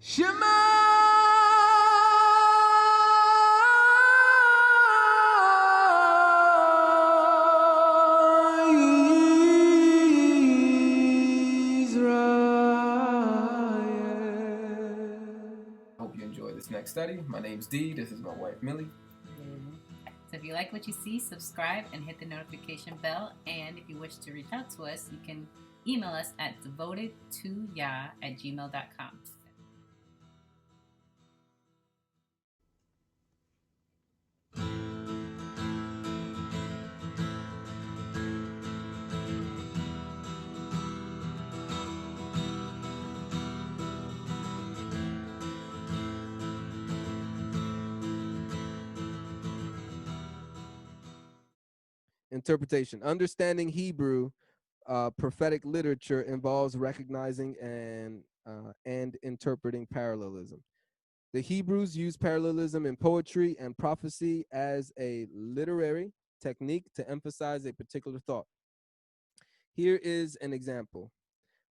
Shema Hope you enjoy this next study. My name's Dee. This is my wife, Millie. So if you like what you see, subscribe and hit the notification bell. And if you wish to reach out to us, you can email us at devotedtoyah@gmail.com. Interpretation. Understanding Hebrew prophetic literature involves recognizing and interpreting parallelism. The Hebrews used parallelism in poetry and prophecy as a literary technique to emphasize a particular thought. Here is an example.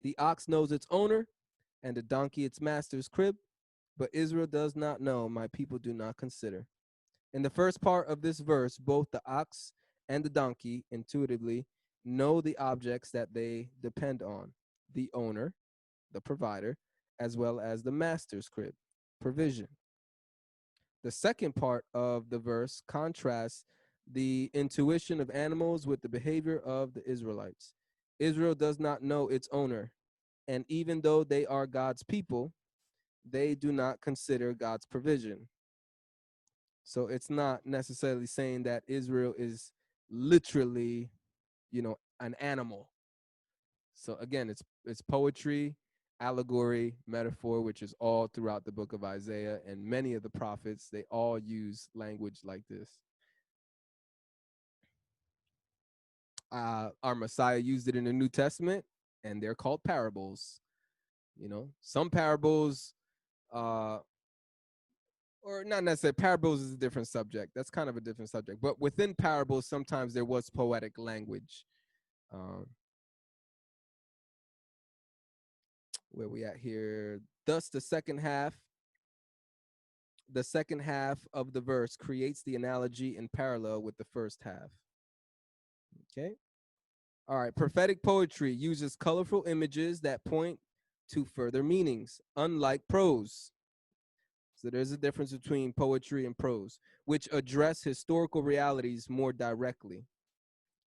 The ox knows its owner, and the donkey its master's crib, but Israel does not know, my people do not consider. In the first part of this verse, both the ox and the donkey intuitively know the objects that they depend on, the owner, the provider, as well as the master's crib, provision. The second part of the verse contrasts the intuition of animals with the behavior of the Israelites. Israel does not know its owner, and even though they are God's people, they do not consider God's provision. So it's not necessarily saying that Israel is literally, an animal. So again, it's poetry, allegory, metaphor, which is all throughout the book of Isaiah, and many of the prophets, they all use language like this. Our Messiah used it in the New Testament, and they're called parables. Some parables, or not necessarily, parables is a different subject. That's kind of a different subject. But within parables, sometimes there was poetic language. Where we at here? Thus, the second half of the verse creates the analogy in parallel with the first half. Okay. All right. Prophetic poetry uses colorful images that point to further meanings, unlike prose. So there's a difference between poetry and prose, which address historical realities more directly.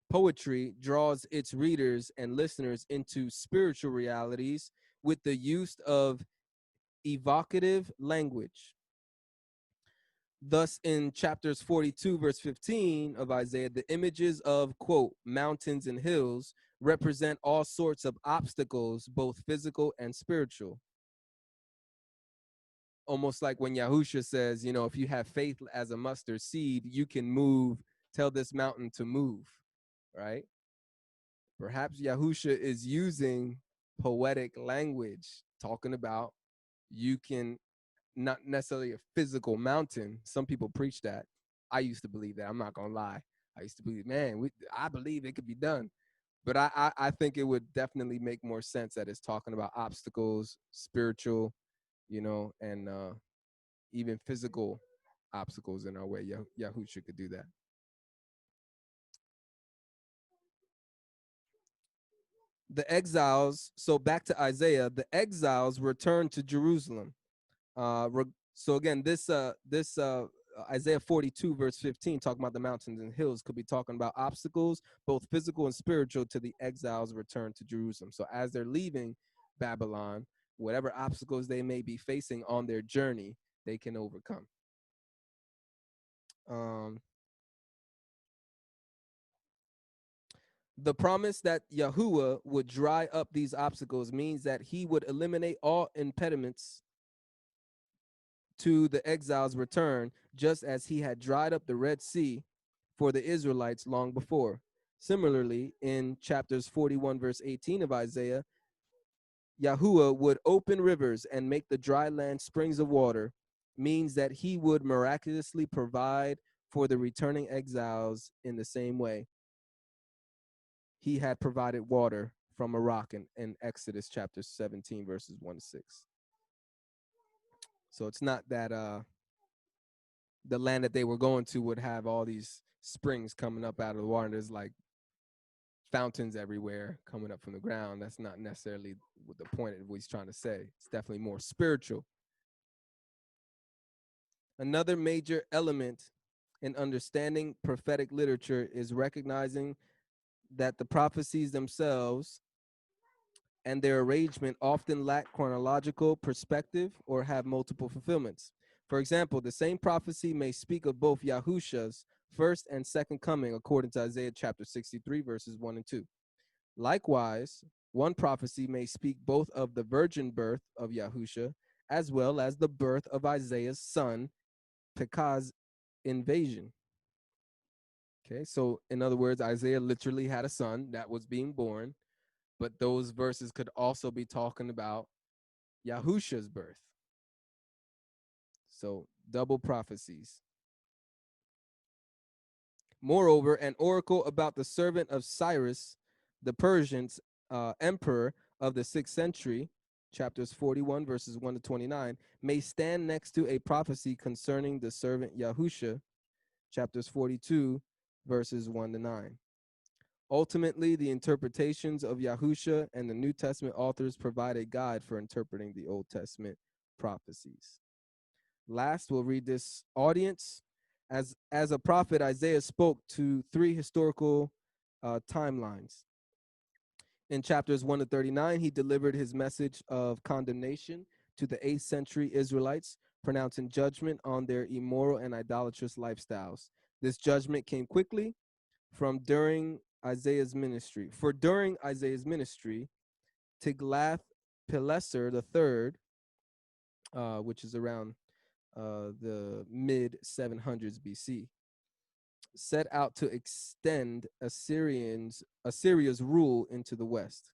Poetry draws its readers and listeners into spiritual realities with the use of evocative language. Thus, in chapters 42, verse 15 of Isaiah, the images of, quote, mountains and hills represent all sorts of obstacles, both physical and spiritual. Almost like when Yahusha says, if you have faith as a mustard seed, you can move, tell this mountain to move, right? Perhaps Yahusha is using poetic language, talking about you can, not necessarily a physical mountain. Some people preach that. I used to believe that. I'm not gonna lie. I used to believe, I believe it could be done. But I think it would definitely make more sense that it's talking about obstacles, spiritual, and even physical obstacles in our way. Yahusha could do that. The exiles, so back to Isaiah, the exiles returned to Jerusalem. So again, this Isaiah 42 verse 15, talking about the mountains and hills, could be talking about obstacles, both physical and spiritual, to the exiles' return to Jerusalem. So as they're leaving Babylon, whatever obstacles they may be facing on their journey, they can overcome. The promise that Yahuwah would dry up these obstacles means that he would eliminate all impediments to the exiles' return, just as he had dried up the Red Sea for the Israelites long before. Similarly, in chapters 41, verse 18 of Isaiah, Yahuwah would open rivers and make the dry land springs of water, means that he would miraculously provide for the returning exiles in the same way he had provided water from a rock in Exodus chapter 17, verses 1 to 6. So it's not that the land that they were going to would have all these springs coming up out of the water. And there's like fountains everywhere coming up from the ground. That's not necessarily what the point of what he's trying to say. It's definitely more spiritual. Another major element in understanding prophetic literature is recognizing that the prophecies themselves and their arrangement often lack chronological perspective or have multiple fulfillments. For example, the same prophecy may speak of both Yahusha's first and second coming, according to Isaiah chapter 63, verses 1 and 2. Likewise, one prophecy may speak both of the virgin birth of Yahusha as well as the birth of Isaiah's son, Pekah's invasion. Okay, so in other words, Isaiah literally had a son that was being born, but those verses could also be talking about Yahusha's birth. So double prophecies. Moreover, an oracle about the servant of Cyrus, the Persians emperor of the 6th century, chapters 41, verses 1 to 29, may stand next to a prophecy concerning the servant Yahusha, chapters 42, verses 1 to 9. Ultimately, the interpretations of Yahusha and the New Testament authors provide a guide for interpreting the Old Testament prophecies. Last, we'll read this audience. As a prophet, Isaiah spoke to three historical timelines. In chapters 1 to 39, he delivered his message of condemnation to the 8th century Israelites, pronouncing judgment on their immoral and idolatrous lifestyles. This judgment came quickly during Isaiah's ministry. For during Isaiah's ministry, Tiglath-Pileser III, which is around the mid 700s BC, set out to extend Assyria's rule into the west.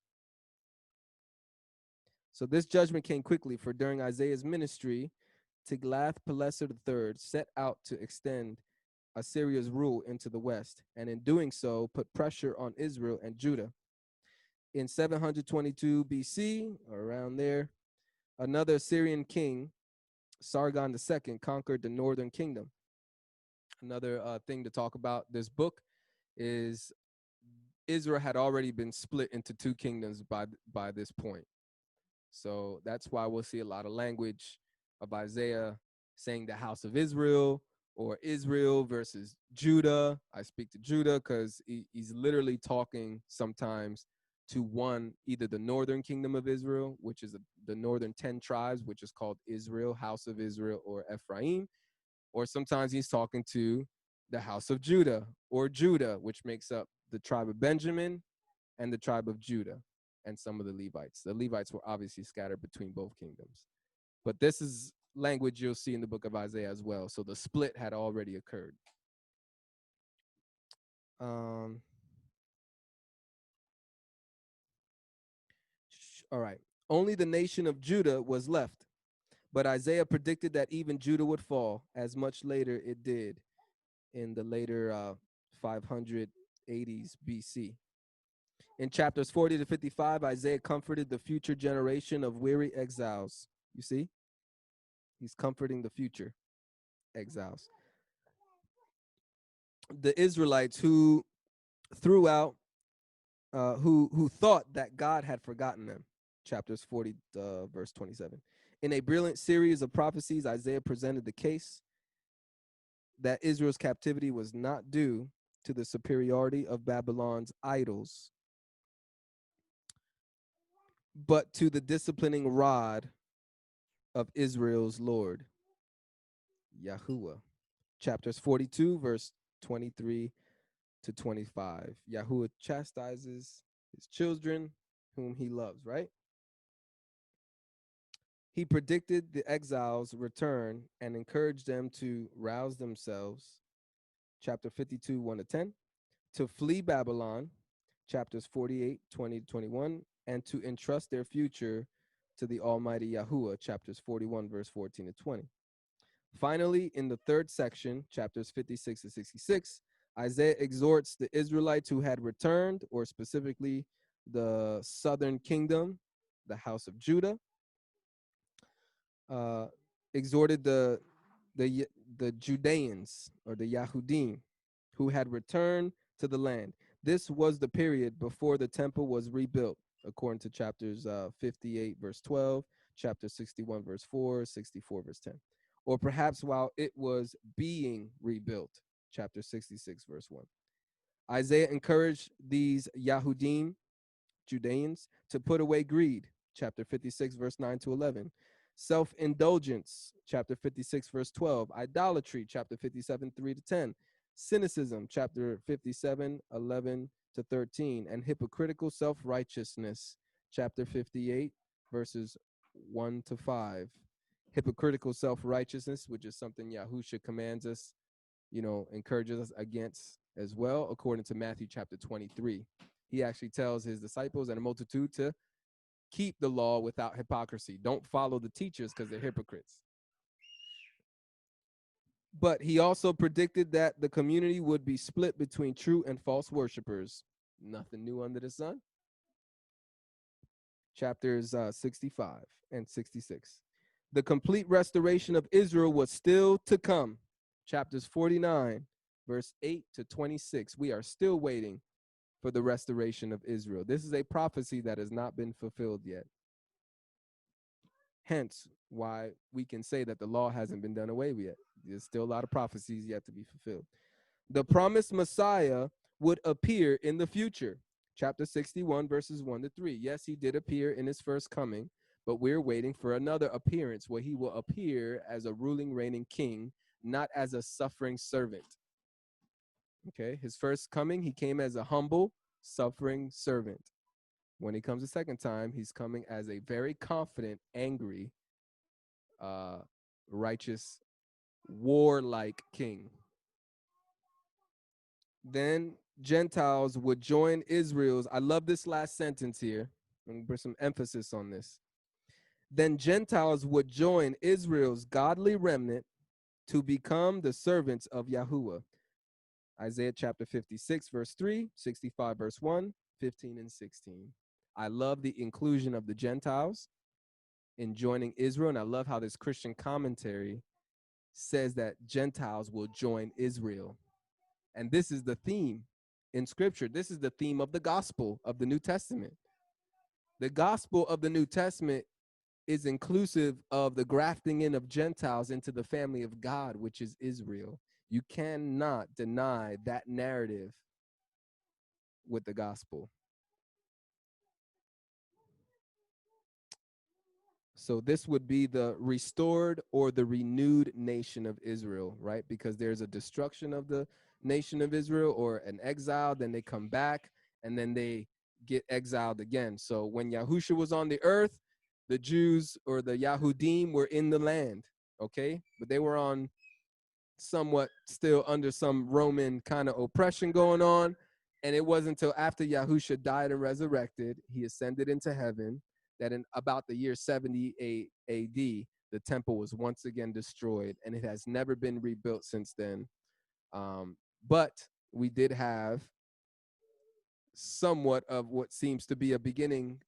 So this judgment came quickly, for during Isaiah's ministry, Tiglath-Pileser III set out to extend Assyria's rule into the west, and in doing so, put pressure on Israel and Judah. In 722 BC, or around there, another Assyrian king, Sargon II, conquered the northern kingdom. Another thing to talk about this book is Israel had already been split into two kingdoms by this point. So that's why we'll see a lot of language of Isaiah saying the house of Israel or Israel versus Judah. I speak to Judah because he's literally talking sometimes to one, either the northern kingdom of Israel, which is the northern 10 tribes, which is called Israel, house of Israel, or Ephraim, or sometimes he's talking to the house of Judah, or Judah, which makes up the tribe of Benjamin and the tribe of Judah, and some of the Levites. The Levites were obviously scattered between both kingdoms. But this is language you'll see in the book of Isaiah as well. So the split had already occurred. All right. Only the nation of Judah was left. But Isaiah predicted that even Judah would fall, as much later it did in the later 580s BC. In chapters 40 to 55, Isaiah comforted the future generation of weary exiles. You see? He's comforting the future exiles. The Israelites who throughout who thought that God had forgotten them. Chapters 40, verse 27. In a brilliant series of prophecies, Isaiah presented the case that Israel's captivity was not due to the superiority of Babylon's idols, but to the disciplining rod of Israel's Lord, Yahuwah. Chapters 42, verse 23 to 25. Yahuwah chastises his children whom he loves, right? He predicted the exiles' return and encouraged them to rouse themselves, chapter 52, 1 to 10, to flee Babylon, chapters 48, 20 to 21, and to entrust their future to the Almighty Yahuwah, chapters 41, verse 14 to 20. Finally, in the third section, chapters 56 to 66, Isaiah exhorts the Israelites who had returned, or specifically the southern kingdom, the house of Judah, exhorted the the Judeans or the Yahudim who had returned to the land. This was the period before the temple was rebuilt, according to chapters 58, verse 12, chapter 61, verse 4, 64, verse 10. Or perhaps while it was being rebuilt, chapter 66, verse 1. Isaiah encouraged these Yahudim, Judeans, to put away greed, chapter 56, verse 9 to 11. Self-indulgence, chapter 56, verse 12. Idolatry, chapter 57, 3 to 10. Cynicism, chapter 57, 11 to 13. And hypocritical self-righteousness, chapter 58, verses 1 to 5. Hypocritical self-righteousness, which is something Yahusha commands us, encourages us against as well, according to Matthew chapter 23. He actually tells his disciples and a multitude to keep the law without hypocrisy. Don't follow the teachers because they're hypocrites. But he also predicted that the community would be split between true and false worshipers. Nothing new under the sun. Chapters 65 and 66. The complete restoration of Israel was still to come. Chapters 49, verse 8 to 26. We are still waiting for the restoration of Israel. This is a prophecy that has not been fulfilled yet. Hence, why we can say that the law hasn't been done away with yet. There's still a lot of prophecies yet to be fulfilled. The promised Messiah would appear in the future. Chapter 61, verses 1 to 3. Yes, he did appear in his first coming, but we're waiting for another appearance where he will appear as a ruling, reigning king, not as a suffering servant. Okay, his first coming, he came as a humble, suffering servant. When he comes a second time, he's coming as a very confident, angry, righteous, warlike king. Then Gentiles would join Israel's. I love this last sentence here. I'm going to put some emphasis on this. Then Gentiles would join Israel's godly remnant to become the servants of Yahuwah. Isaiah chapter 56, verse 3, 65, verse 1, 15, and 16. I love the inclusion of the Gentiles in joining Israel, and I love how this Christian commentary says that Gentiles will join Israel. And this is the theme in Scripture. This is the theme of the gospel of the New Testament. The gospel of the New Testament is inclusive of the grafting in of Gentiles into the family of God, which is Israel. You cannot deny that narrative with the gospel. So this would be the restored or the renewed nation of Israel, right? Because there's a destruction of the nation of Israel or an exile, then they come back and then they get exiled again. So when Yahusha was on the earth, the Jews or the Yahudim were in the land, okay? But they were on somewhat still under some Roman kind of oppression going on. And it wasn't until after Yahusha died and resurrected, he ascended into heaven, that in about the year 78 AD, the temple was once again destroyed, and it has never been rebuilt since then. But we did have somewhat of what seems to be a beginning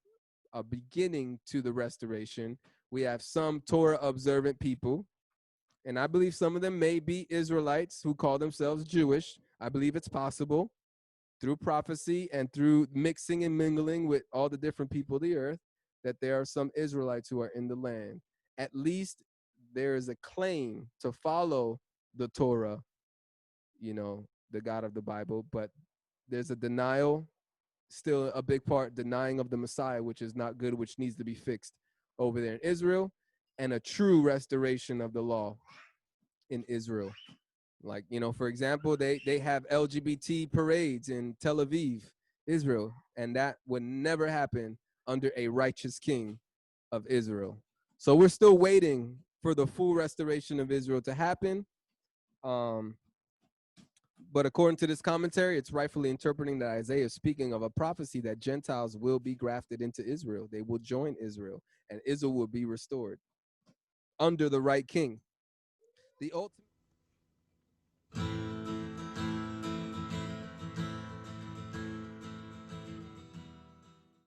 to the restoration. We have some Torah observant people, and I believe some of them may be Israelites who call themselves Jewish. I believe it's possible through prophecy and through mixing and mingling with all the different people of the earth that there are some Israelites who are in the land. At least there is a claim to follow the Torah, the God of the Bible, but there's a denial, still a big part, denying of the Messiah, which is not good, which needs to be fixed over there in Israel, and a true restoration of the law in Israel. Like, for example, they have LGBT parades in Tel Aviv, Israel, and that would never happen under a righteous king of Israel. So we're still waiting for the full restoration of Israel to happen. But according to this commentary, it's rightfully interpreting that Isaiah is speaking of a prophecy that Gentiles will be grafted into Israel. They will join Israel, and Israel will be restored under the right king. The ultimate